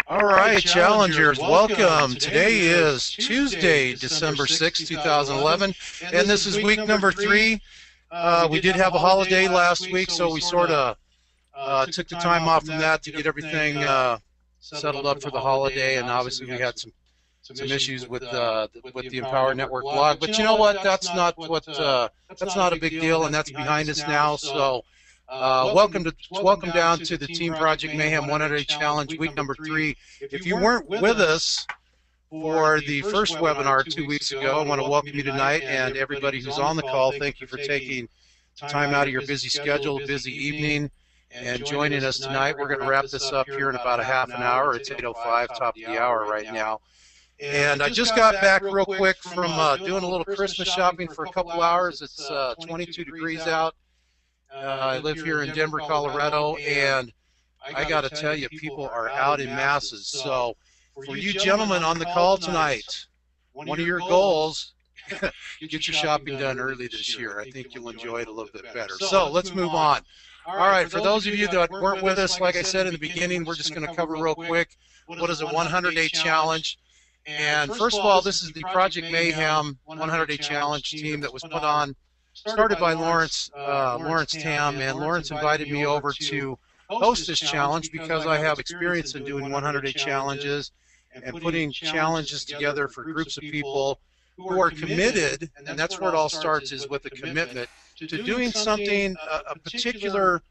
All right, challengers, welcome. Today is Tuesday, December 6, 2011, and this is week number 3. We did have a holiday last week, so we sort of took the time off from that to get everything settled up for the holiday, and obviously we had some issues with the Empower Network blog. But you know what? That's not a big deal, and that's behind us now. So welcome down to the Team Project Mayhem 100 Challenge, week number 3. If you weren't with us for the first webinar 2 weeks ago, I want to welcome you tonight, and everybody who's on the call, thank you for taking time out of your busy schedule, busy evening, and joining us tonight. We're going to wrap this up here in about a half an hour. It's 8:05, top of the hour right now. And I just got back real quick from doing a little Christmas shopping for a couple hours. It's 22 degrees out. I live here in Denver, Colorado, and I got to tell you, people are out in masses. So for you gentlemen on the call tonight, one of your goals, get your shopping done early this year. I think you'll enjoy it a little bit better. So let's move on. All right, for those of you that weren't with us, like I said in the beginning, we're just going to cover real quick what is a 100-day challenge. And first of all, this is the Project Mayhem 100-day challenge team that was put on, started by Lawrence Tam, and Lawrence invited me over to host this challenge because I have experience in doing 100-day challenges and putting challenges together for groups of people who are committed, and that's where it all starts, is with a commitment to doing something, a particular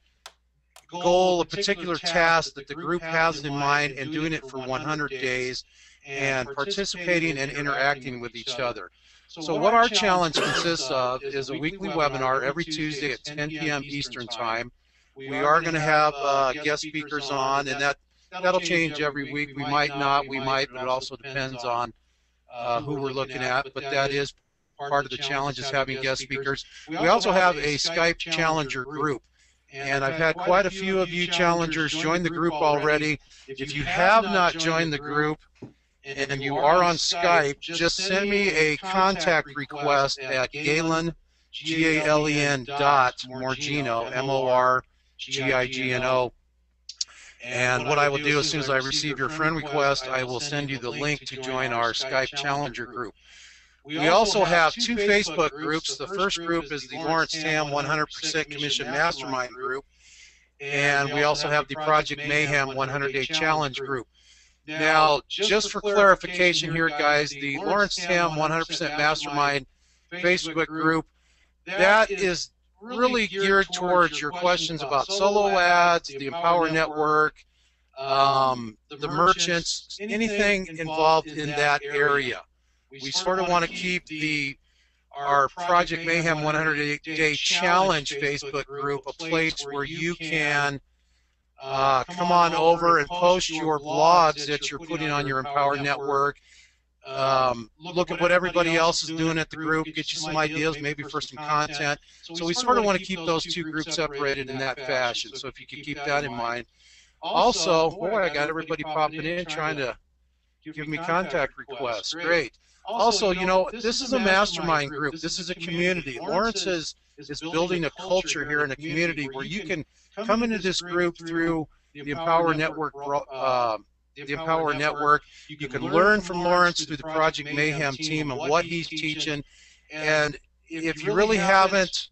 goal, a particular task that the group has in mind, and doing it for 100 days and participating and interacting with each other. So what our challenge consists of is a weekly webinar every Tuesday at 10 p.m. Eastern Time. We are going to have guest speakers on, and that'll change every week. We might not, we might, but it also depends on who we're looking at. But that is part of the challenge, is having guest speakers. We also have a Skype Challenger group, and I've had quite a few of you challengers join the group already. If you have not joined the group, and you are on Skype, just send me a contact request at Galen, G-A-L-E-N .Morgino, M-O-R-G-I-G-N-O. And what I will do, as soon as I receive your friend request, I will send you the link to join our Skype Challenger group. We also have 2 Facebook groups. The first group is the Lawrence Tam 100% Commission Mastermind group, and we also have the Project Mayhem 100-day Challenge group. Now, just for clarification here, guys, the Lawrence Tam 100% Mastermind Facebook group, that is really geared towards your questions about solo ads, the Empower Network, the merchants, anything involved in that area. We sort of want to keep our Project Mayhem 100-day Challenge Facebook group a place where you can come on over and post your blogs that you're putting on your Empower Network. Look at what everybody else is doing at the group, get you some ideas maybe for some content. So we sort of want to keep those 2 groups separated in that fashion. So if you could keep that in mind. Also, boy, I got everybody popping in trying to give me contact requests. Great. Also, you know, this is a mastermind group. This is a community. Lawrence is building a culture here in a community where you can come into this group through the Empower Network. You can learn from Lawrence through the Project Mayhem team and what he's teaching. And if you really haven't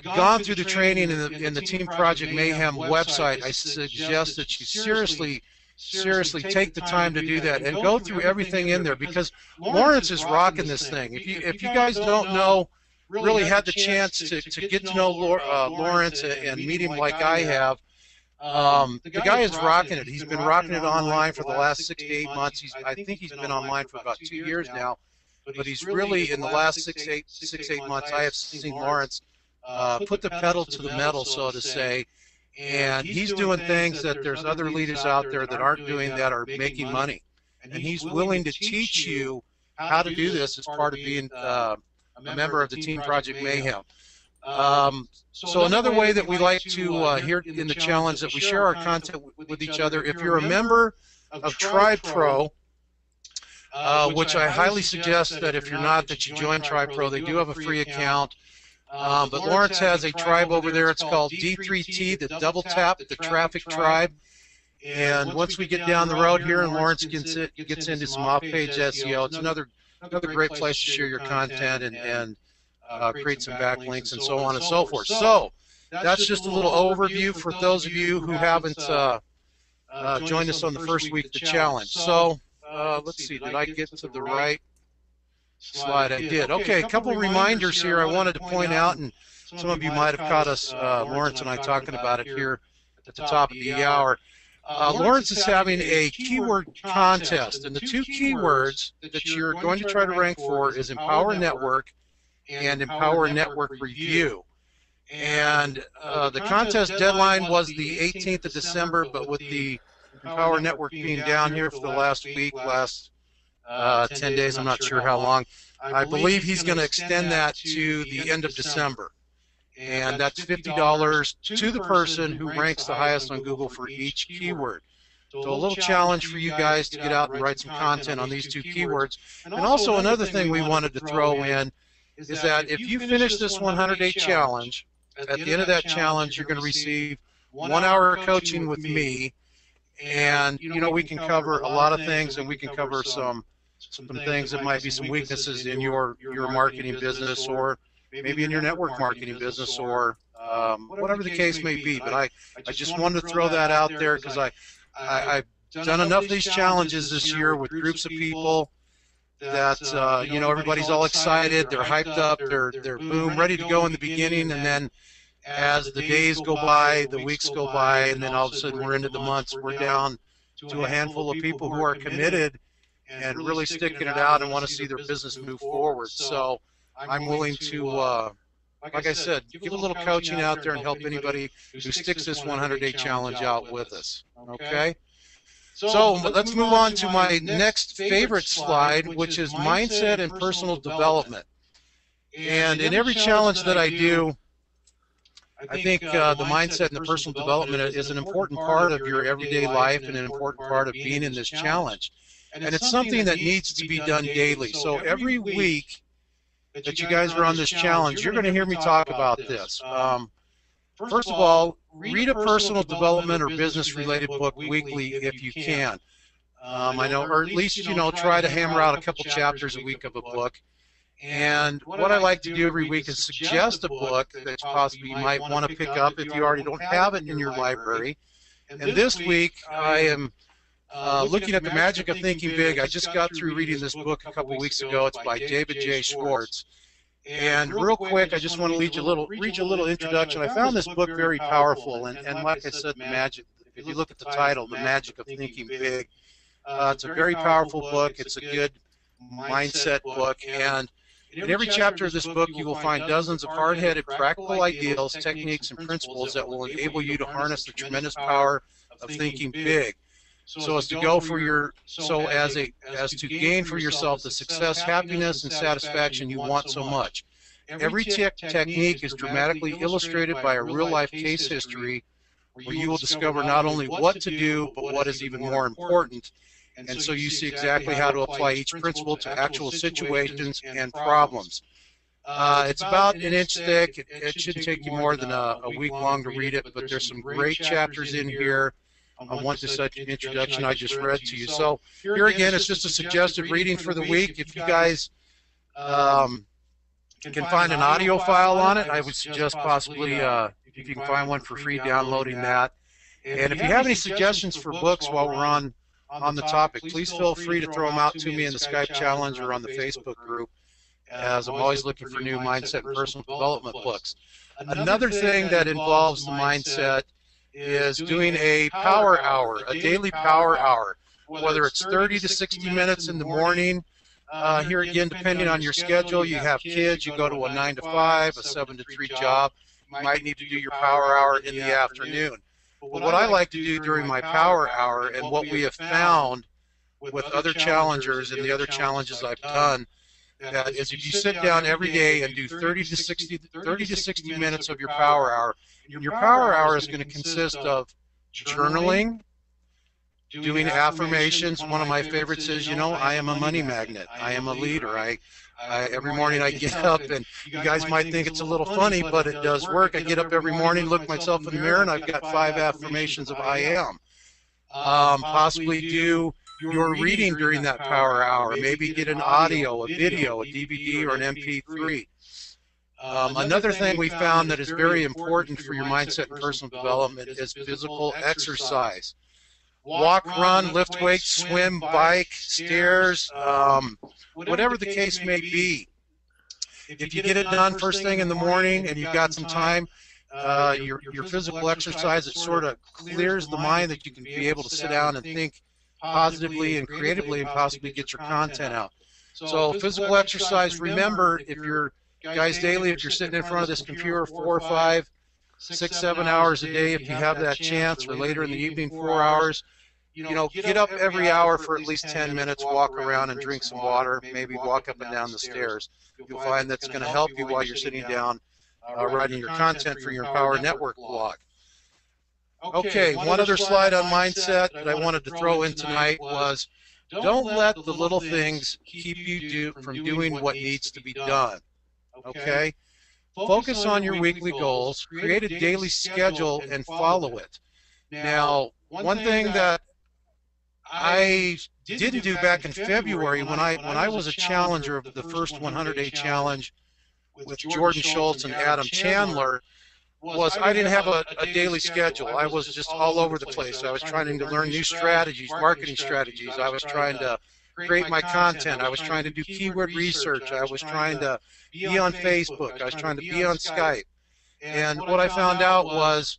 gone through the training in the Team Project Mayhem website, I suggest that you seriously take the time to do that and go through everything in there, because Lawrence is rocking this thing. If you guys don't know, really had the chance to get to know Lawrence and meet him like I have, the guy is rocking it. He's been rocking it online for the last 6 to 8 months. I think he's been online for about 2 years now, but he's really, in the last 6 to 8 months, I have seen Lawrence put the pedal to the metal, so to say, and he's doing things that there's other leaders out there that aren't doing, that are making money. And he's willing to teach you how to do this as part of being a member of the Team Project Mayhem. So another way that we like to, here in the challenge, that we share our content with each other, if you're a member of Tribe Pro, which I highly suggest that if you're not, that you join Tribe Pro. They do have a free account. But Lawrence has a tribe over there. It's called D3T, the Double Tap, the Traffic Tribe. And once we get down the road here and Lawrence gets into some off-page SEO, it's another great place to share your content and create some backlinks and so on and so forth. So that's just a little overview for those of you who haven't joined us on the first week of the challenge. So let's see, did I get to the right slide? I did. Okay, a couple reminders here I wanted to point out, and some of you might have caught us, Lawrence and I, talking about it here at the top of the hour. Lawrence is having a keyword contest, and the two keywords that you're going to try to rank for is Empower Network and Empower Network Review. And the contest deadline was the 18th of December, but with the Empower Network being down here for the last 10 days, I'm not sure how long, I believe he's going to extend that to the end of December. And that's $50 to the person who ranks the highest on Google for each keyword. So a little challenge for you guys to get out and write some content on these two keywords. And also another thing we wanted to throw in is that if you finish this 100-day challenge, at the end of that challenge, you're going to receive 1 hour of coaching with me. And, you know, we can cover a lot of things, and we can cover some things that might be some weaknesses in your marketing business, or maybe in your network marketing business, or whatever the case may be. But I just wanted to throw that out there because I've done enough of these challenges this year with groups of people that, you know, everybody's all excited, they're hyped up, they're boom, ready to go in the beginning, and then as the days go by, the weeks go by, and then all of a sudden we're into the months, we're down to a handful of people who are committed and really sticking it out and want to see their business move forward. So I'm willing to, like I said, give a little coaching out there and help anybody who sticks this 100-day challenge out with us. Okay? So let's move on to my next favorite slide, which is mindset and personal development. And in every challenge that I do, I think the mindset and the personal development is an important part of your everyday life and an important part of being in this challenge. And it's something that needs to be done daily. So every week that you guys are on this challenge, you're going to hear me talk about this. First of all, read a personal development or business-related book weekly if you can. I know, or at least, you know, try to hammer out a couple chapters a week of a book. And what I like to do every week is suggest a book that possibly you might want to pick up if you already don't have it in your library. And this week, I am looking at The Magic of Thinking Big. I just got through reading this book a couple weeks ago. It's by David J. Schwartz. And real quick, I just want to read you a little introduction. I found this book very powerful, and like I said, the magic. If you look at the title, The Magic of Thinking Big, it's a very powerful book. It's a good mindset book, and in every chapter of this book, you will find dozens of hard-headed practical ideals, techniques, and principles that will enable you to harness the tremendous power of thinking big, so as to gain for yourself the success, happiness, and satisfaction you want so much. Every technique is dramatically illustrated by a real-life case history where you will discover not only what to do, but what is even more important. And so you see exactly how to apply each principle to actual situations and problems. It's about an inch thick. It shouldn't take you more than a week long to read it, but there's some great chapters in here on one to such an introduction I just read to you. So here again, it's just a suggested reading for the week. If you guys can find an audio file on it, I would suggest possibly, if you can find one for free, downloading that. And if you have any suggestions for books while we're on the topic, please feel free to throw them out to me in the Skype challenge or on the Facebook group, as I'm always looking for new mindset and personal development books. Another thing that involves the mindset is doing a power hour, a daily power hour, whether it's 30 to 60 minutes in the morning. Here again, depending on your schedule, you have kids, you go to a 9 to 5, a 7 to 3 job, you might need to do your power hour in the afternoon. But what I like to do during my power hour, and what we have found with other challengers and the other challenges I've done, that is if you sit down every day and do 30 to 60 minutes of your power hour, your power hour is going to consist of journaling, doing affirmations. One of my favorites is, you know, I am a money magnet. I am a leader. Every morning I get up, and you guys might think it's a little funny, but it does work. I get up every morning, look myself in the mirror, and I've got 5 affirmations of I am. possibly do your reading during that power hour, maybe get an audio, a video, a DVD, or an MP3. Another thing we found that is very important for your mindset and personal development is physical exercise. Walk, run, lift weights, swim, bike, stairs, whatever the case may be. If you get it done first thing in the morning and you've got some time, your physical exercise, it sort of clears the mind that you can be able to sit down and think positively and creatively and possibly get your content out. So physical exercise, remember, if you're, guys, daily, if you're sitting in front of this computer 4 or 5, 6, 7 hours a day, if you have that chance, or later in the evening 4 hours, get up every hour for at least 10 minutes, walk around and drink some water, maybe walk up and down the stairs. You'll find that's going to help you while you're sitting down writing your content for your Empower Network blog. Okay, one other slide on mindset that I wanted to throw in tonight was, don't let the little things keep you from doing what needs to be done. Okay? Focus on your weekly goals, create a daily schedule, and follow it. Now, one thing that I didn't do back in February when I was a challenger of the first 100-day challenge with Jordan Schultz and Adam Chandler, was I didn't have a daily schedule. I was just all over the place. I was trying to learn new strategies, marketing strategies. I was trying to create my content. I was trying to do keyword research. I was trying to be on Facebook. I was trying to be on Skype. And what I found out was,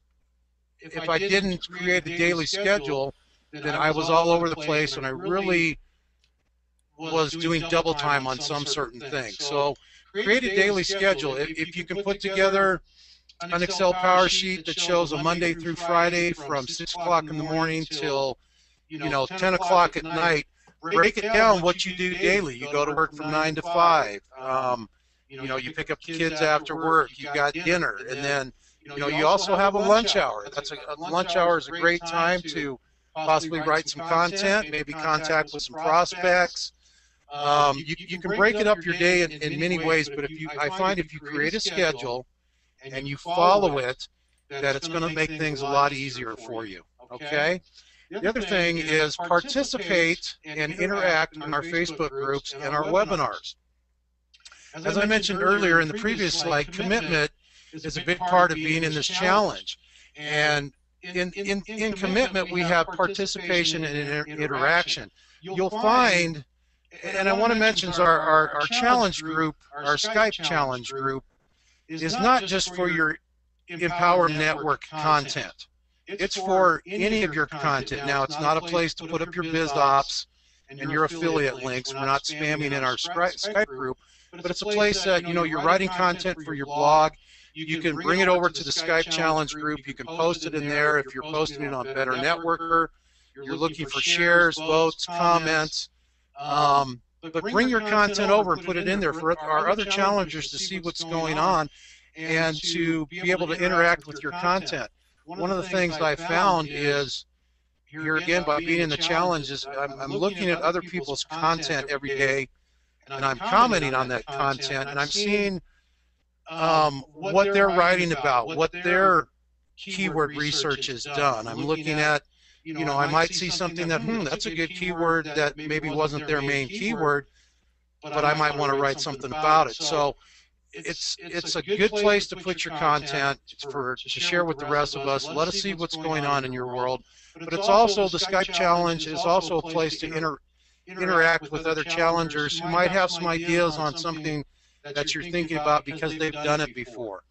if I didn't create a daily schedule, then I was all over the place, and I really was doing double time on some certain things. So create a daily schedule. If you can put together an Excel power sheet that shows a Monday through Friday from 6 o'clock in the morning till 10 o'clock at night, break it down what you do daily. You go to work from 9 to 5. You pick up the kids after work. You've got dinner, and then you also have a lunch hour. A lunch hour is a great time to possibly write some content, maybe contact with some prospects. You can break it up your day in many ways, but I find if you create a schedule and you follow it, that it's going to make things a lot easier for you. Okay? The other thing is participate and interact in our Facebook groups and our webinars. As I mentioned earlier in the previous slide, commitment is a big part of being in this challenge. And in commitment, we have participation and interaction. You'll find, and I want to mention our challenge group, our Skype challenge group, is not just for your Empower Network content. It's for any of your content. Now, it's not a place to put up your biz ops and your affiliate links. We're not spamming in our Skype group, but it's a place that, you're writing content for your blog. You can bring it over to the Skype challenge group. You can post it in there. If you're posting it on Better Networker, you're looking for shares, votes, comments. But bring your content over and put it in there for our other challengers to see what's going on and to be able to interact with your content. One of the things I found is, here again, by being in the challenges, I'm looking at other people's content every day, and I'm commenting on that content, and I'm seeing what they're writing about, what their keyword research is done. I'm looking at, I might see something that, that's a good keyword that maybe wasn't their main keyword, but I might want to write something about it. So it's a good place to put your content to share with the rest of us. Let us see what's going on in your world. But it's also, the Skype challenge is also a place to interact with other challengers who might have some ideas on something that you're thinking about because they've done it before.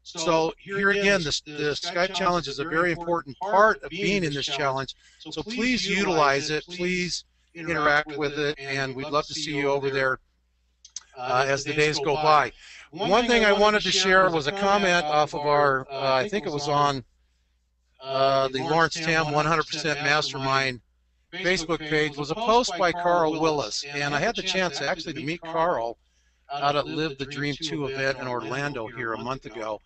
So here again, the Skype challenge is a very important part of being in this challenge. So please utilize it. Please interact with it, and we'd love to see you over there as the days go by. One thing I wanted to share was a comment off of our, I think it was on the Lawrence Tam 100% Mastermind Facebook page, was a post by Carl Willis, and I had the chance actually to meet Carl out at Live the Dream 2 event in Orlando here a month ago.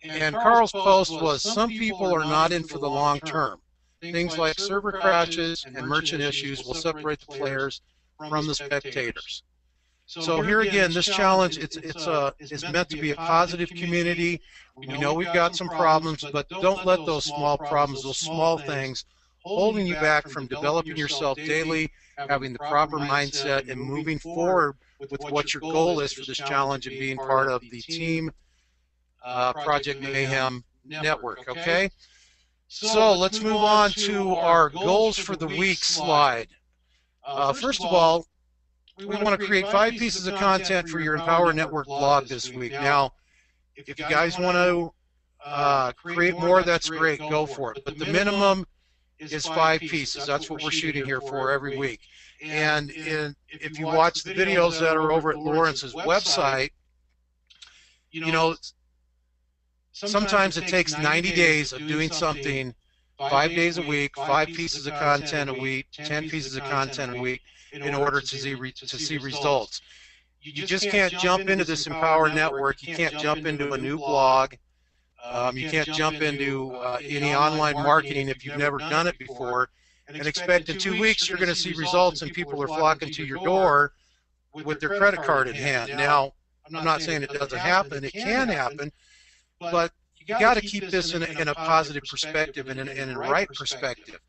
And Carl's post was, some people are not in for the long term. Things like server crashes and merchant issues will separate the players from the spectators. So here again, this challenge, it's meant to be a positive community. We know we've got some problems, but don't let those small problems, those small things, holding you back from developing yourself daily, having the proper mindset, and moving forward with what your goal is for this challenge and being part of the team Project Mayhem network, okay? So let's move on to our goals for the week slide. First of all, we want to create 5 pieces of content for your Empower Network blog this week. Now, if you guys want to create more, that's great, go for it. But the minimum is 5 pieces. That's what we're shooting here for every week. And if you watch the videos that are over at Lawrence's website, you know, sometimes it takes 90 days of doing something 5 days a week, 5 pieces of content a week, 10 pieces of content a week in order to see results. You just can't jump into this Empower Network. You can't jump into a new blog. You can't jump into any online marketing if you've never done it before and expect in 2 weeks you're going to see results and people are flocking to your door with their credit card in hand. Now, I'm not saying it doesn't happen. It can happen. But you got to keep this in a positive perspective and in a right perspective.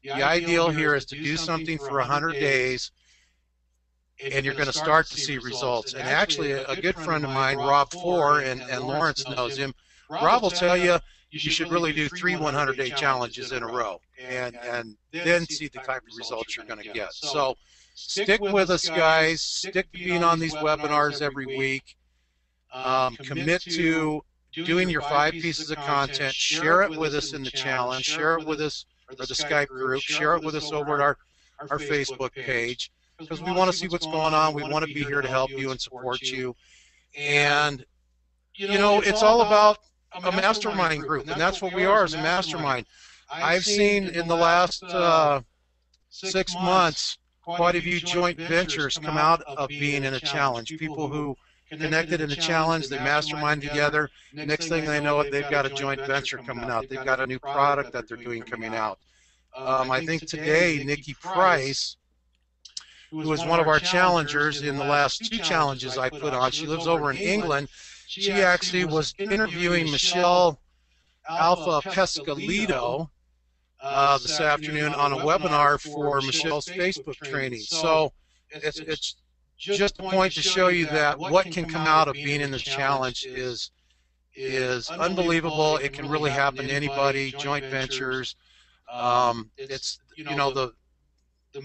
The ideal here is to do something for 100 days, and you're going to start to see results. And actually, a good friend of mine, Rob Four, and Lawrence knows him, Rob will tell you you should really do 3 100-day challenges in a row and then see the type of results you're going to get. So stick with us, guys. Stick to being on these webinars every week. Commit to doing your 5 pieces of content. Share it with us in the challenge. Share it with us or the Skype group. Share it with us over at our Facebook page, because we want to see what's going on. We want to be here to help you and support you. And, you know, it's all about a mastermind group, and that's what we are as a mastermind. I've seen in the last 6 months quite a few joint ventures come out of being in a challenge. People who connected in a challenge, they mastermind together. Next thing they know, they've got a joint venture coming out. They've got a new product that they're doing coming out. I think today, Nikki Price, who was one of our challengers in the last 2 challenges I put on, she lives over in England. She actually was interviewing Michelle Alpha Pescalito this afternoon on a webinar for Michelle's Facebook training. So it's just a point to show you that what can come out of being in this challenge is unbelievable. It can really happen to anybody. Joint ventures. It's, you know, the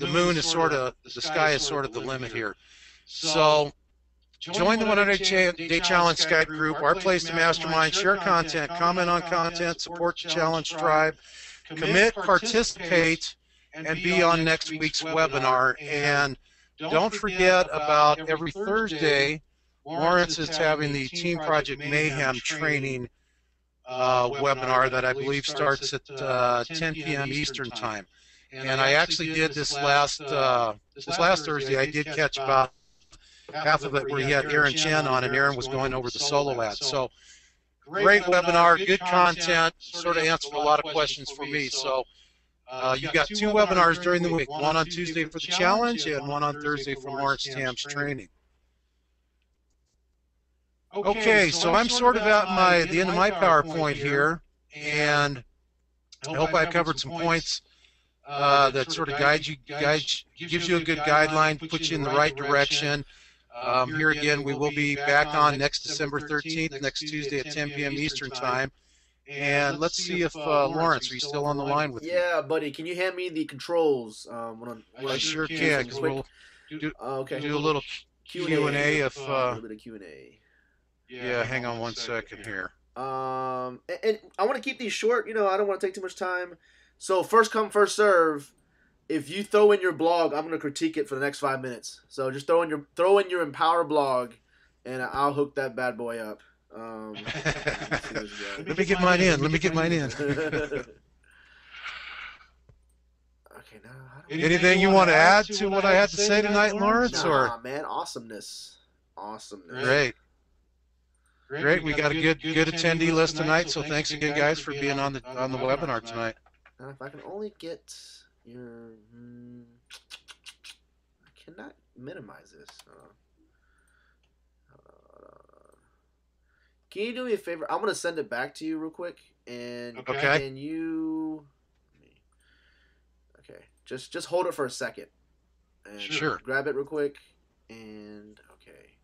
moon is sort of, the sky is sort of the limit here. So join the 100-day challenge Skype group, our place to mastermind, share content, comment on content, support the challenge tribe, commit, participate, and be on next week's webinar. And don't forget about every Thursday, Lawrence is having the Team Project Mayhem training webinar that I believe starts at 10 p.m. Eastern Time. And I actually did this last Thursday. I did catch about half of it where he had Aaron Chen on, and Aaron was going over the solo ads. So great webinar, good content, sort of answered a lot of questions for me. So you've got 2 webinars during the week, one on Tuesday for the challenge and one on Thursday for Lawrence Tam's training. Okay, so I'm sort of at the end of my PowerPoint here, and I hope I covered some points that sort of gives you a good guideline, puts you in the right direction. Here again, we will be back on next December 13th, next Tuesday at 10 p.m. Eastern Time. And let's see if Lawrence, are you still on the line with me? Yeah, buddy. Can you hand me the controls? I sure can, because we'll do a little Q&A if... a little bit of Q&A. Yeah, hang on one second here. And I want to keep these short. You know, I don't want to take too much time. So first come, first serve. If you throw in your blog, I'm gonna critique it for the next 5 minutes. So just throw in your Empower blog, and I'll hook that bad boy up. Let me get mine in. Okay, now anything you want to add to what I had to say tonight, Lawrence? Nah, man, awesomeness. Great. We got a good attendee list tonight. So thanks again, guys, for being on the webinar tonight. Now, if I can only get your, I cannot minimize this. Can you do me a favor? I'm gonna send it back to you real quick, and okay. Can you Okay. Just hold it for a second. And Sure. grab it real quick. And okay.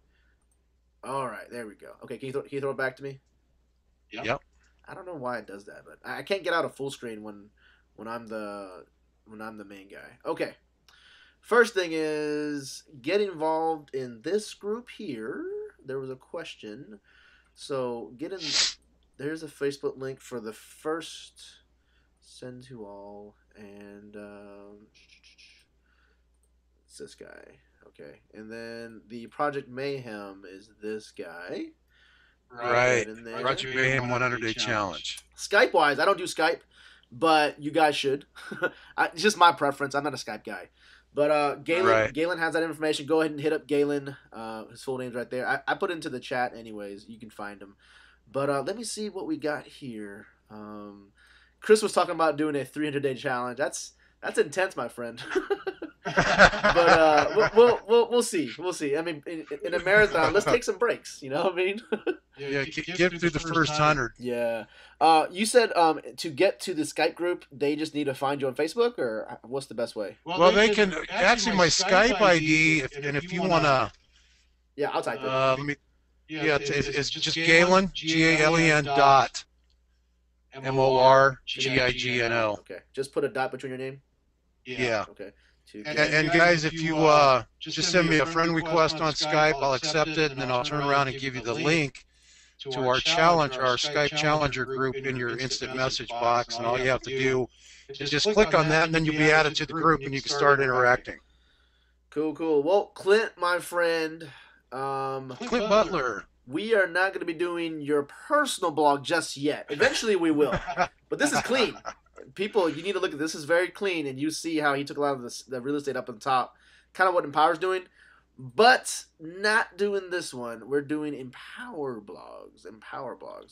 All right, there we go. Okay, can you throw it back to me? Yep. I don't know why it does that, but I can't get out of full screen when I'm the main guy. Okay. First thing is get involved in this group here. There was a question. So get in. There's a Facebook link for the first. Send to all, and it's this guy. Okay, and then the Project Mayhem is this guy. Right. Project Mayhem 100-day challenge. Skype wise, I don't do Skype, but you guys should. It's just my preference. I'm not a Skype guy. But Galen has that information. Go ahead and hit up Galen. His full name's right there. I put it into the chat anyways. You can find him. But let me see what we got here. Chris was talking about doing a 300-day challenge. That's intense, my friend. But we'll see. We'll see. I mean, in a marathon, let's take some breaks. You know what I mean? Yeah, get through the first 100. Yeah. You said to get to the Skype group, they just need to find you on Facebook, or what's the best way? Well, they can actually my Skype ID, if you wanna. Yeah, I'll type it. Let me. Yeah, it's just Galen, Galen MORGIGNO. Okay, just put a dot between your name. Yeah. Okay. And guys, if you just send me a friend request on Skype, I'll accept it, and then I'll turn around and give you the link to our Skype Challenger group in your instant message box, and all you have to do is just click on that, and then you'll be added to the group, and you can start interacting. Cool. Well, Clint, my friend, Clint Butler. We are not going to be doing your personal blog just yet. Eventually we will. But this is clean. People, you need to look at this. This is very clean, and you see how he took a lot of the real estate up on the top. Kind of what Empower's doing. But not doing this one. We're doing Empower blogs.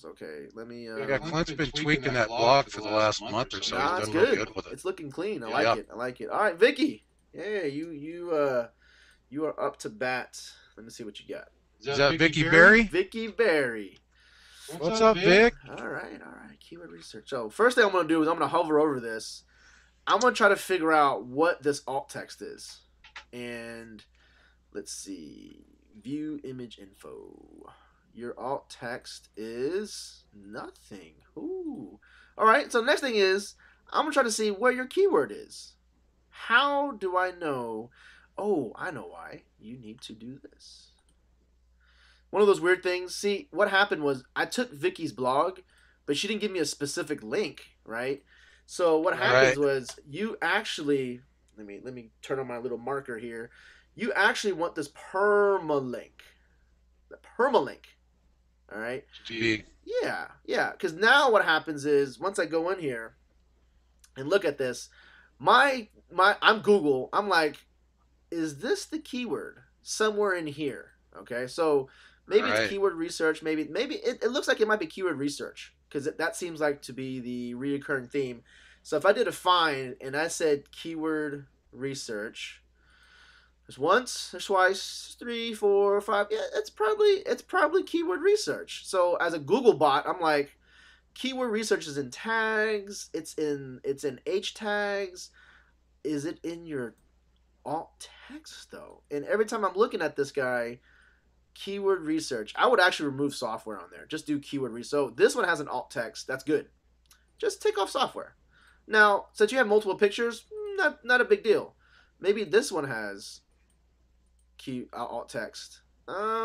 Okay, let me... yeah, Clint's been tweaking that blog for the last month or so. He's done real good with it. It's looking clean. I like it. All right, Vicky. Yeah, you are up to bat. Let me see what you got. Is that Vicky Berry? Vicky Berry. What's up, Vic? All right. Keyword research. So first thing I'm going to do is I'm going to hover over this. I'm going to try to figure out what this alt text is. And let's see. View image info. Your alt text is nothing. Ooh. All right. So next thing is I'm going to try to see where your keyword is. How do I know? Oh, I know why. You need to do this. One of those weird things. See, what happened was I took Vicky's blog, but she didn't give me a specific link, right? So what happens was you actually, let me turn on my little marker here. You actually want this permalink. The permalink. All right? Big. Yeah. Because now what happens is once I go in here and look at this, I'm Google. I'm like, is this the keyword somewhere in here? Okay, so maybe it's keyword research. Maybe it looks like it might be keyword research because that seems like to be the reoccurring theme. So if I did a find and I said keyword research, there's once, there's twice, 3, 4, 5. Yeah, it's probably keyword research. So as a Google bot, I'm like, keyword research is in tags. It's in H tags. Is it in your alt text though? And every time I'm looking at this guy, keyword research, I would actually remove software on there. Just do keyword research. So this one has an alt text. That's good. Just take off software. Now, since you have multiple pictures, not a big deal. Maybe this one has alt text.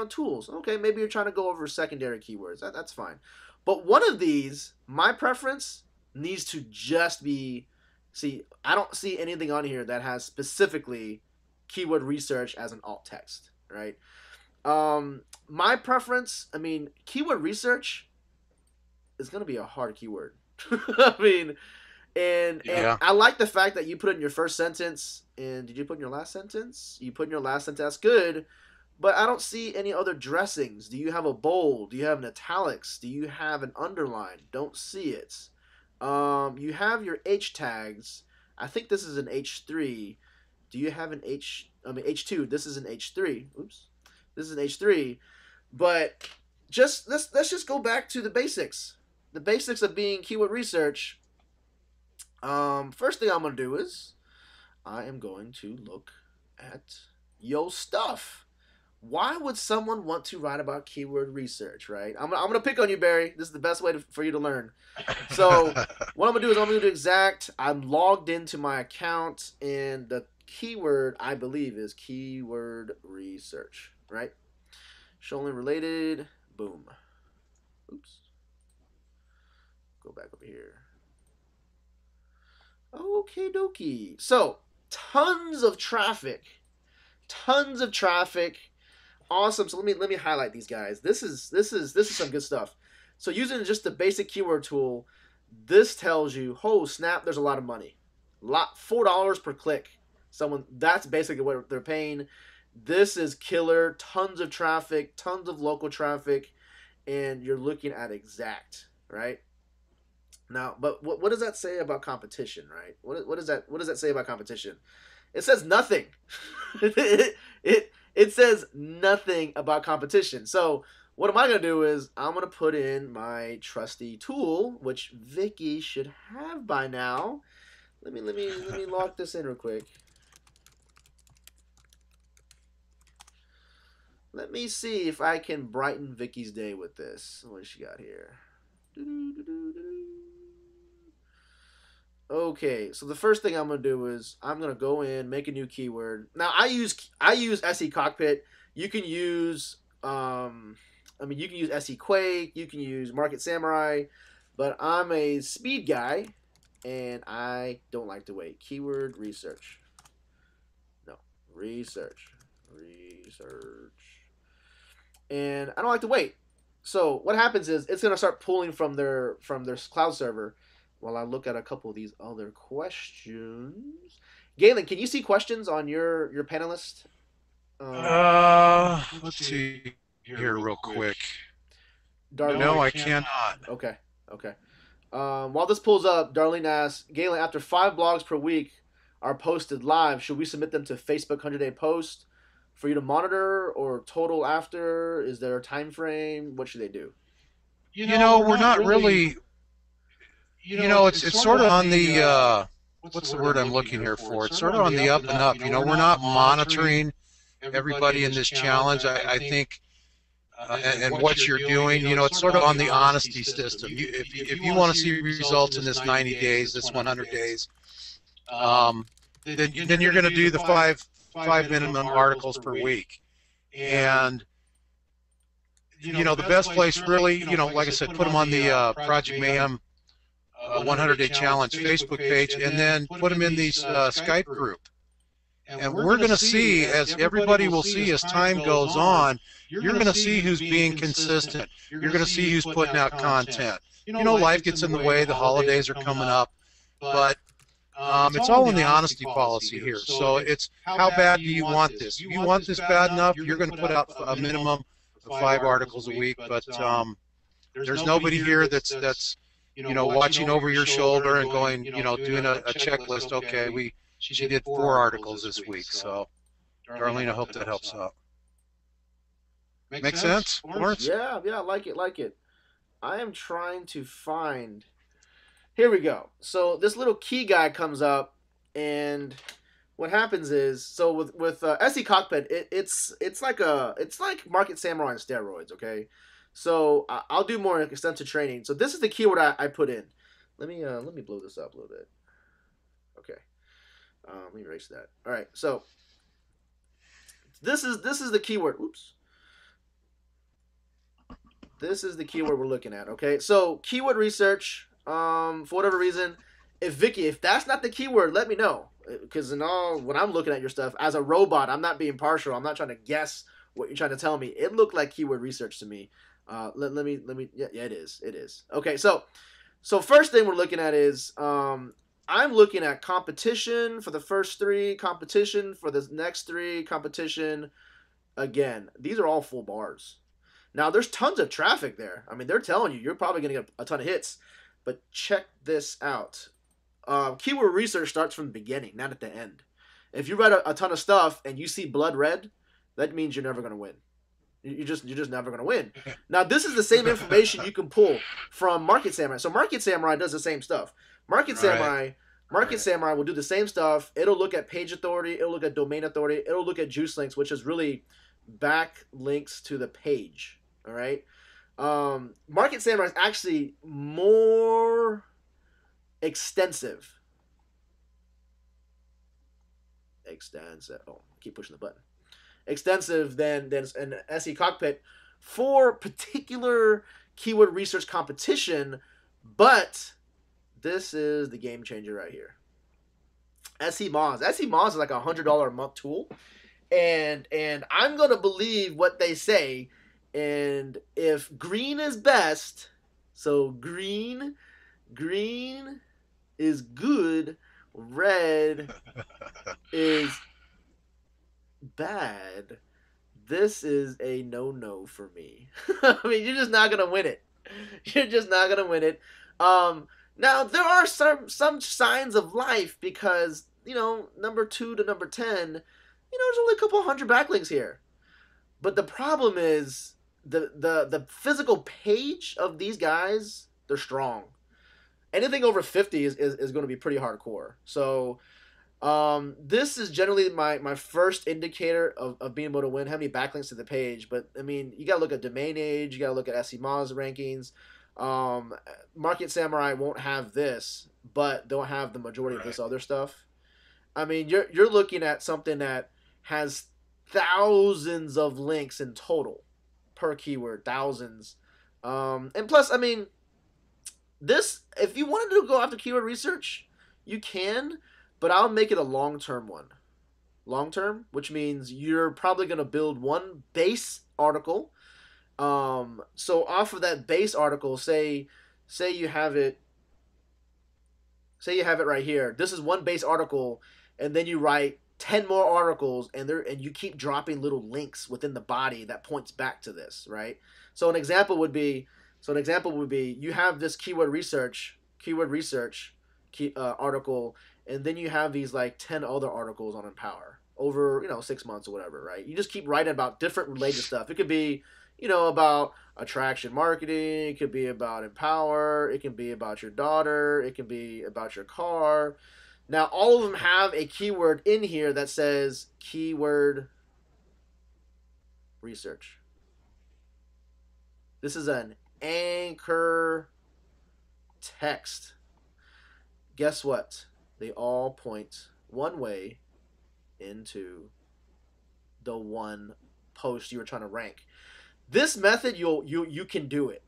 Tools. Okay, maybe you're trying to go over secondary keywords. That's fine. But one of these, my preference, needs to just be... See, I don't see anything on here that has specifically keyword research as an alt text, right? My preference, I mean, keyword research is going to be a hard keyword. I mean, and I like the fact that you put it in your first sentence. And did you put in your last sentence? You put in your last sentence. That's good. But I don't see any other dressings. Do you have a bold? Do you have an italics? Do you have an underline? Don't see it. You have your H tags. I think this is an H3. Do you have an H2? This is an H3. Oops. This is an H3. But let's just go back to the basics. The basics of being keyword research. First thing I'm going to do is I am going to look at yo stuff. Why would someone want to write about keyword research, right? I'm going to pick on you, Barry. This is the best way for you to learn. So what I'm going to do is I'm going to do exact. I'm logged into my account, and the keyword, I believe, is keyword research, right? Show only related. Boom. Oops. Go back over here. Okay, dokie. So, tons of traffic. Tons of traffic. Awesome. So let me highlight these guys. This is some good stuff. So using just the basic keyword tool, this tells you, oh snap, there's a lot of money. $4 per click. That's basically what they're paying. This is killer. Tons of traffic, tons of local traffic, and you're looking at exact, right? Now, but what does that say about competition, right? What does that say about competition? It says nothing. it says nothing about competition. So what am I gonna do is I'm gonna put in my trusty tool, which Vicky should have by now. Let me lock this in real quick. Let me see if I can brighten Vicky's day with this. What does she got here? Okay, so the first thing I'm gonna do is I'm gonna go in, make a new keyword. Now I use SE Cockpit. You can use you can use SE Quake, you can use Market Samurai, but I'm a speed guy and I don't like to wait. Keyword research. No, research. And I don't like to wait. So what happens is it's gonna start pulling from their cloud server. While I look at a couple of these other questions. Galen, can you see questions on your panelist? Let's see here real quick. No, I cannot. Okay. While this pulls up, Darlene asks, Galen, after 5 blogs per week are posted live, should we submit them to Facebook 100-day post for you to monitor, or total after? Is there a time frame? What should they do? We're not really... it's sort of on the, what's the word I'm looking here for? It's sort of on the up and up. We're not monitoring everybody in this challenge. I think, and what you're doing, it's sort of on the honesty system. If you want to see results in this 90 days, this 100 days, then you're going to do the five minimum articles per week. And, the best place really, like I said, put them on the Project Mayhem 100-day challenge Facebook page, and then put them in the Skype group. And we're going to see, as everybody will see as time goes on, you're going to see who's being consistent. You're going to see who's putting out content. Life gets in the way. The holidays are coming up. But it's all in the honesty policy here. So it's how bad do you want this? If you want this bad enough, you're going to put out a minimum of 5 articles a week. But there's nobody here that's watching over your shoulder and going, doing a checklist. Okay, she did 4 articles this week. So, Darlene, I hope that helps out. Make sense, Lawrence? Yeah, I like it. I am trying to find. Here we go. So this little key guy comes up, and what happens is, so with SE Cockpit, it's like Market Samurai on steroids. Okay. So I'll do more extensive training. So this is the keyword I put in. Let me blow this up a little bit. Okay. Let me erase that. All right. So this is the keyword. Oops. This is the keyword we're looking at. Okay. So keyword research. For whatever reason, if that's not the keyword, let me know. Because when I'm looking at your stuff as a robot, I'm not being partial. I'm not trying to guess what you're trying to tell me. It looked like keyword research to me. Let me yeah, it is okay. So first thing we're looking at is I'm looking at competition for the first 3, competition for the next 3, competition again. These are all full bars. Now there's tons of traffic there. I mean, they're telling you're probably gonna get a ton of hits, but check this out. Keyword research starts from the beginning, not at the end. If you write a ton of stuff and you see blood red, that means you're never gonna win. You're just never going to win. Now, this is the same information you can pull from Market Samurai. So Market Samurai does the same stuff. Market Samurai Market Samurai will do the same stuff. It'll look at page authority. It'll look at domain authority. It'll look at juice links, which is really back links to the page. All right. Market Samurai is actually more extensive. Oh, keep pushing the button. Extensive than an SE Cockpit for particular keyword research competition, but this is the game changer right here. SE Moz. SE Moz is like $100 a month tool, and I'm gonna believe what they say. And if green is best, so green is good, red is bad, this is a no-no for me. I mean, you're just not going to win it. You're just not going to win it. Now, there are some signs of life because, number 2 to number 10, there's only a couple hundred backlinks here. But the problem is the physical page of these guys, they're strong. Anything over 50 is going to be pretty hardcore. So this is generally my first indicator of being able to win, how many backlinks to the page. But, I mean, you got to look at domain age. You got to look at SE Moz rankings. Market Samurai won't have this, but they'll have the majority of this other stuff. I mean, you're looking at something that has thousands of links in total per keyword, thousands. And plus, I mean, this, if you wanted to go after keyword research, you can, but I'll make it a long-term one. Long-term, which means you're probably going to build one base article. So off of that base article, say you have it right here. This is one base article, and then you write 10 more articles, and you keep dropping little links within the body that points back to this, right? So an example would be you have this keyword research article, and then you have these like 10 other articles on Empower over 6 months or whatever, right? You just keep writing about different related stuff. It could be about attraction marketing. It could be about Empower. It can be about your daughter. It can be about your car. Now, all of them have a keyword in here that says keyword research. This is an anchor text. Guess what? They all point one way into the one post you were trying to rank. This method, you can do it.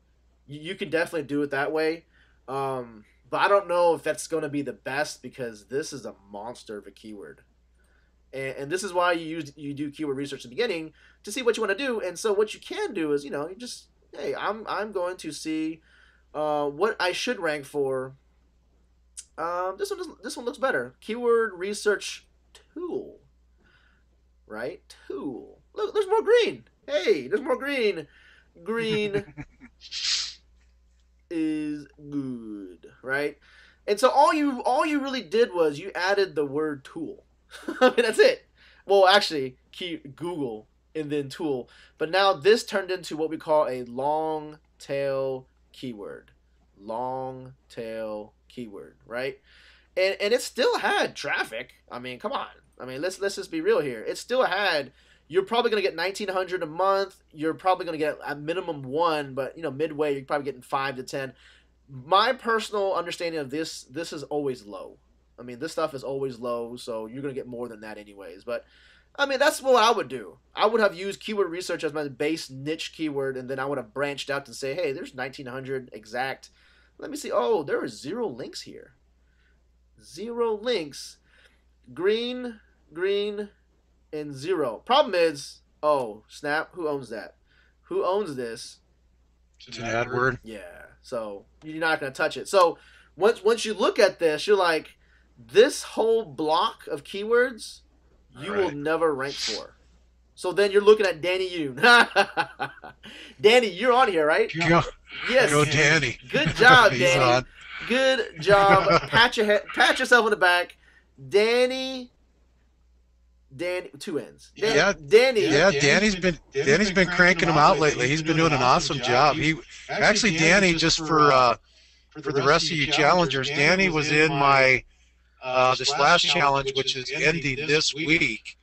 You can definitely do it that way. But I don't know if that's going to be the best because this is a monster of a keyword. And this is why you do keyword research in the beginning to see what you want to do. And so what you can do is, you just, hey, I'm going to see what I should rank for. This one looks better. Keyword research tool. Right? Tool. Look, there's more green. Hey, there's more green. Green is good, right? And so all you really did was you added the word tool. I mean, that's it. Well, actually, Google and then tool. But now this turned into what we call a long tail keyword. Long tail keyword, right? And it still had traffic. I mean, come on. I mean, let's just be real here. It still had. You're probably going to get 1,900 a month. You're probably going to get a minimum 1, but midway you're probably getting 5 to 10. My personal understanding of this is always low. I mean, this stuff is always low, so you're going to get more than that anyways. But I mean, that's what I would do. I would have used keyword research as my base niche keyword, and then I would have branched out to say, hey, there's 1,900 exact. Let me see. Oh, there are 0 links here. 0 links. Green, and 0. Problem is, oh, snap, who owns that? Who owns this? It's an ad word. Yeah, so you're not going to touch it. So once you look at this, you're like, this whole block of keywords, you will never rank for. So then you're looking at Danny Yoon. Danny, you're on here, right? Yes. Go Danny. Good job, Danny. On. Good job. Pat yourself on the back. Danny, 2 N's. Danny. Yeah, Danny's been cranking them out lately. He's been doing an awesome job. Danny, just for the rest of you challengers, Danny was in my this last challenge, which is ending this week.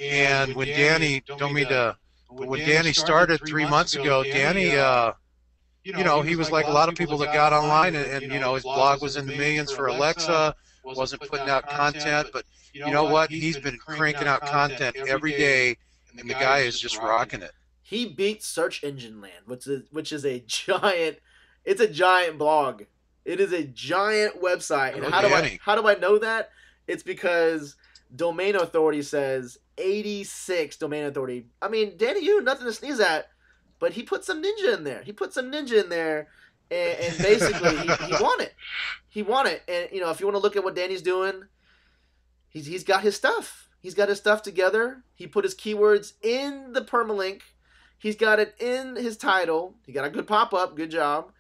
And when Danny told me to, when Danny started 3 months ago, Danny, he was like a lot of people that got online, and his blog was in the millions for Alexa, wasn't putting out content, but you know what? He's been cranking out content every day, and the guy is just rocking it. He beat Search Engine Land, which is a giant. It's a giant blog. It is a giant website. And how do I know that? It's because Domain Authority says 86 Domain Authority. I mean, Danny, nothing to sneeze at, but he put some ninja in there. And basically he won it. He won it. And if you want to look at what Danny's doing, he's got his stuff. He's got his stuff together. He put his keywords in the permalink. He's got it in his title. He got a good pop-up. Good job.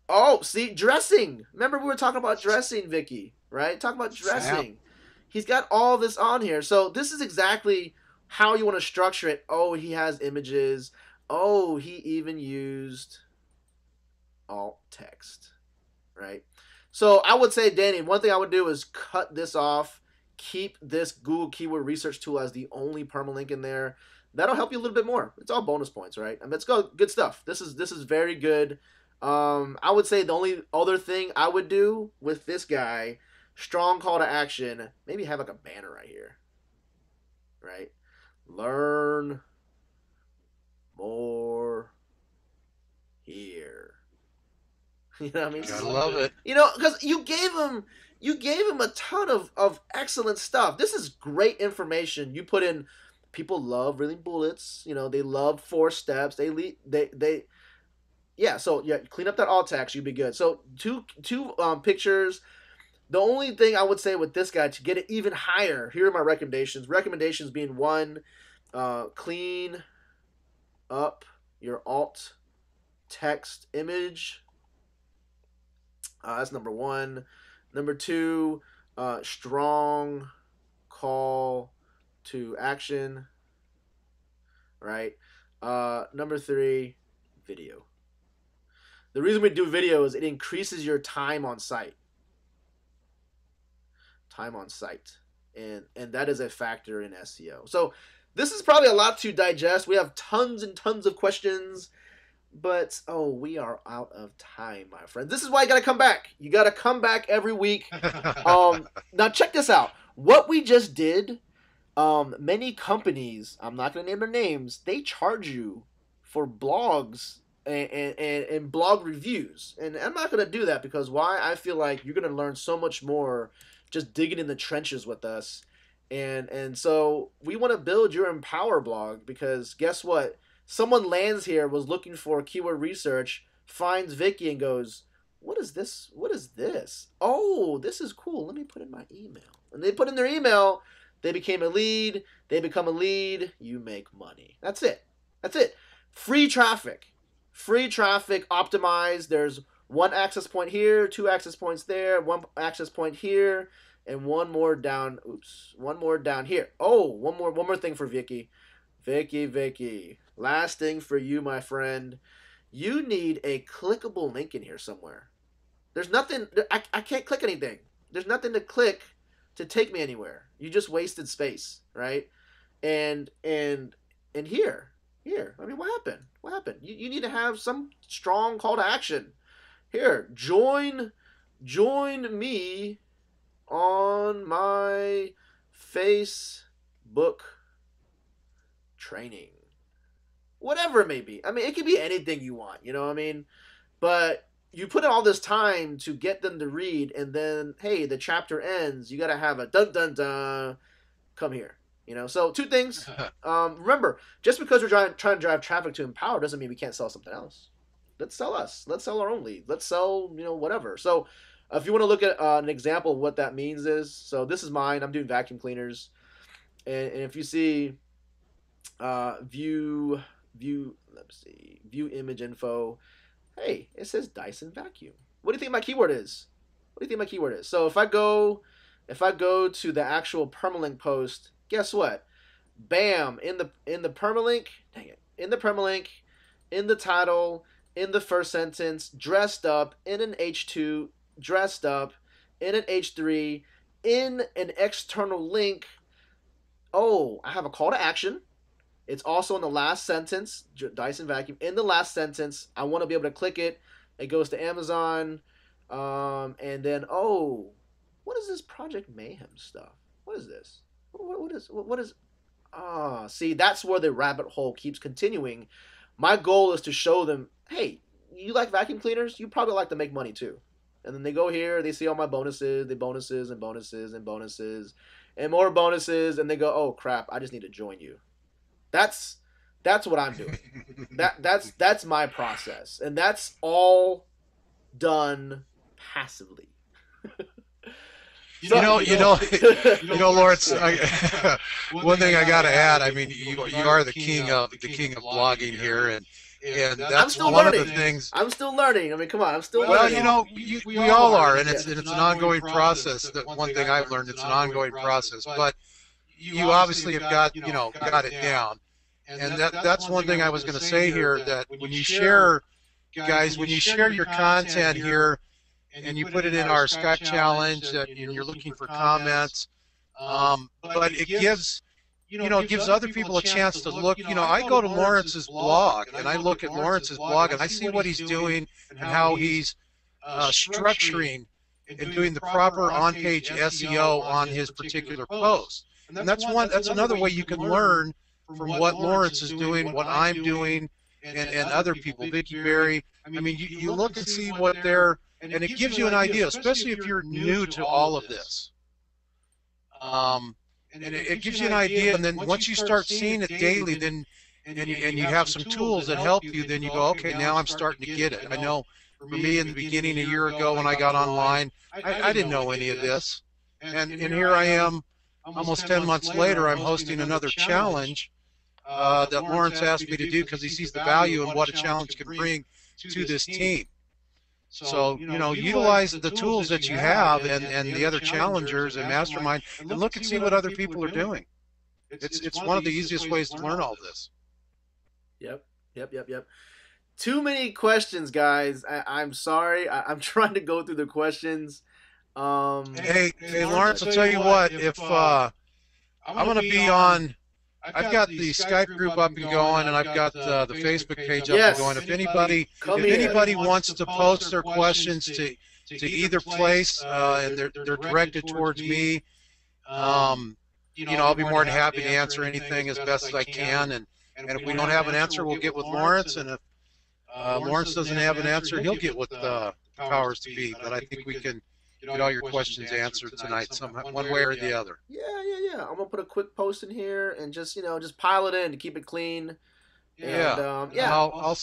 Oh, see, dressing. Remember we were talking about dressing, Vicky, right? Talk about dressing. Snap. He's got all this on here. So this is exactly how you want to structure it. Oh, he has images. Oh, he even used alt text, right? So I would say, Danny, one thing I would do is cut this off. Keep this Google Keyword Research tool as the only permalink in there. That'll help you a little bit more. It's all bonus points, right? I mean, it's good stuff. This is very good. I would say the only other thing I would do with this guy, strong call to action, maybe have like a banner right here, right? Learn more here. You know what I mean? I love it. Because you gave him a ton of excellent stuff. This is great information. You put in. People love reading bullets. They love 4 steps. So clean up that alt text. You'd be good. So two pictures. The only thing I would say with this guy to get it even higher, here are my recommendations. Recommendations being 1, clean up your alt text image. That's number 1. Number 2, strong call to action, right? Number 3, video. The reason we do video is it increases your time on site. And that is a factor in SEO. So this is probably a lot to digest. We have tons and tons of questions, but we are out of time, my friend. This is why you got to come back. You got to come back every week. Now check this out. What we just did. Many companies, I'm not going to name their names, they charge you for blogs and blog reviews. And I'm not going to do that because why? I feel like you're going to learn so much more just digging in the trenches with us. And so we want to build your Empower blog because guess what? Someone lands here, was looking for keyword research, finds Vicky and goes, what is this? What is this? Oh, this is cool. Let me put in my email. And they put in their email. They became a lead. They become a lead. You make money. That's it. Free traffic. Optimized. There's 1 access point here, 2 access points there, 1 access point here, and 1 more down. Oops. 1 more down here. Oh, one more thing for Vicky. Vicky. Last thing for you, my friend. You need a clickable link in here somewhere. There's nothing. I can't click anything. There's nothing to click to take me anywhere. You just wasted space, right? And here. I mean, what happened? You need to have some strong call to action. Here, join me on my Facebook training. Whatever it may be. I mean, it could be anything you want, you know what I mean? But you put in all this time to get them to read, and then, hey, the chapter ends. You got to have a dun-dun-dun, come here. So 2 things. Remember, just because we're trying to drive traffic to Empower doesn't mean we can't sell something else. Let's sell us. Let's sell our own lead. Let's sell, whatever. So if you want to look at an example of what that means is, so this is mine. I'm doing vacuum cleaners. And if you see view image info, hey, it says Dyson vacuum. What do you think my keyword is? So if I go to the actual permalink post, guess what? Bam, in the permalink, in the title, in the first sentence, dressed up in an H2, dressed up in an H3, in an external link. Oh, I have a call to action. It's also in the last sentence, Dyson vacuum. In the last sentence, I want to be able to click it. It goes to Amazon. And then, oh, what is this Project Mayhem stuff? What is this? What is? Ah, see, that's where the rabbit hole keeps continuing. My goal is to show them, hey, you like vacuum cleaners? You probably like to make money too. And then they go here, they see all my bonuses, the bonuses and bonuses and bonuses and more bonuses, and they go, oh crap, I just need to join you. That's what I'm doing. That's my process, and that's all done passively. Lawrence. One thing I got to add. I mean, you are the king of blogging here, and that's one of the things. I'm still learning. I mean, come on, I'm still learning. Well, we all are, and it's an ongoing process. That one thing I've learned, it's an ongoing process. But you obviously have got it down, and that's one thing I was going to say here. That when you share, guys, when you share your content here, and you put it in our Skype challenge, and you're looking for comments, but it gives other people a chance to look. I go to Lawrence's blog, and I look at Lawrence's blog, and I see what he's doing and how he's structuring and doing the proper on-page SEO on his particular post. And that's another way you can learn from what Lawrence is doing, what I'm doing, and other people, Vicky Berry. I mean, you look and see what they're, and it gives you an idea, especially if you're new to all of this. And it gives you an idea, and then once you start seeing it daily, then and you have some tools that help you, then you go, okay, now I'm starting to get it. I know for me in the beginning, a year ago when I got online, I didn't know any of this. And here I am, almost 10 months later, I'm hosting another challenge that Lawrence asked me to do because he sees the value in what a challenge can bring to this team. So, utilize the tools that you have and the other challengers and mastermind, and look and see what other people are doing. It's one of the easiest ways to learn all this. Yep. Too many questions, guys. I'm sorry. I'm trying to go through the questions. Hey, Lawrence, I'll tell you what. If I'm going to be on, I've got the Skype group up and going, and I've got the Facebook page up and going. If anybody wants to post their questions to either place, and they're directed towards me, I'll be more than happy to answer anything as best as I can. And if we don't have an answer, we'll get with Lawrence. And if Lawrence doesn't have an answer, he'll get with powers to be. But I think we can get all your questions answered tonight, somehow, one way or the other. Yeah. I'm gonna put a quick post in here and just pile it in to keep it clean. And, I'll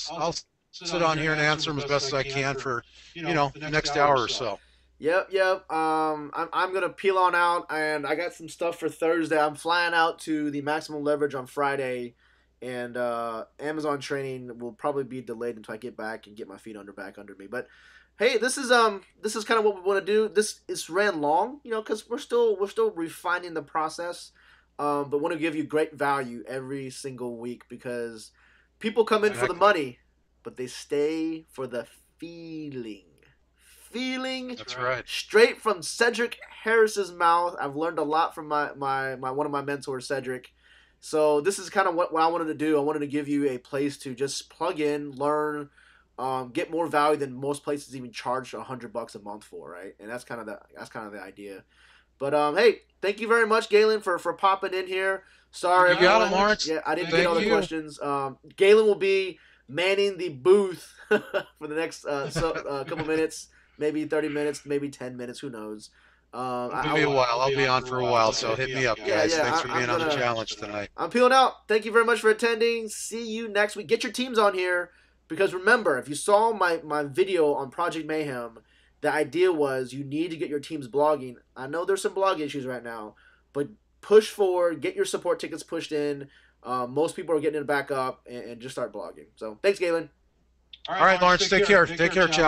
sit on here and answer them as best as I can for the next hour or so. Yep. I'm gonna peel on out, and I got some stuff for Thursday. I'm flying out to the Maximum Leverage on Friday, and Amazon training will probably be delayed until I get back and get my feet back under me. But hey, this is kind of what we want to do. This is ran long, because we're still refining the process, but want to give you great value every single week because people come in for the money, but they stay for the feeling. That's right. Straight from Cedric Harris's mouth. I've learned a lot from my one of my mentors, Cedric. So this is kind of what I wanted to do. I wanted to give you a place to just plug in, learn. Get more value than most places even charge $100 a month for, right? And that's kind of the idea. But hey, thank you very much, Galen, for popping in here. Sorry, you got it, Lawrence. Yeah, I didn't get all the questions. Galen will be manning the booth for the next couple minutes, maybe 30 minutes, maybe 10 minutes, who knows. It'll be a while. I'll be on for a while, so hit me up, guys. Thanks for being on the challenge tonight. I'm peeling out. Thank you very much for attending. See you next week. Get your teams on here. Because remember, if you saw my video on Project Mayhem, the idea was you need to get your teams blogging. I know there's some blog issues right now, but push forward, get your support tickets pushed in. Most people are getting it back up, and just start blogging. So thanks, Galen. All right, Lawrence, take care. Take care, ciao.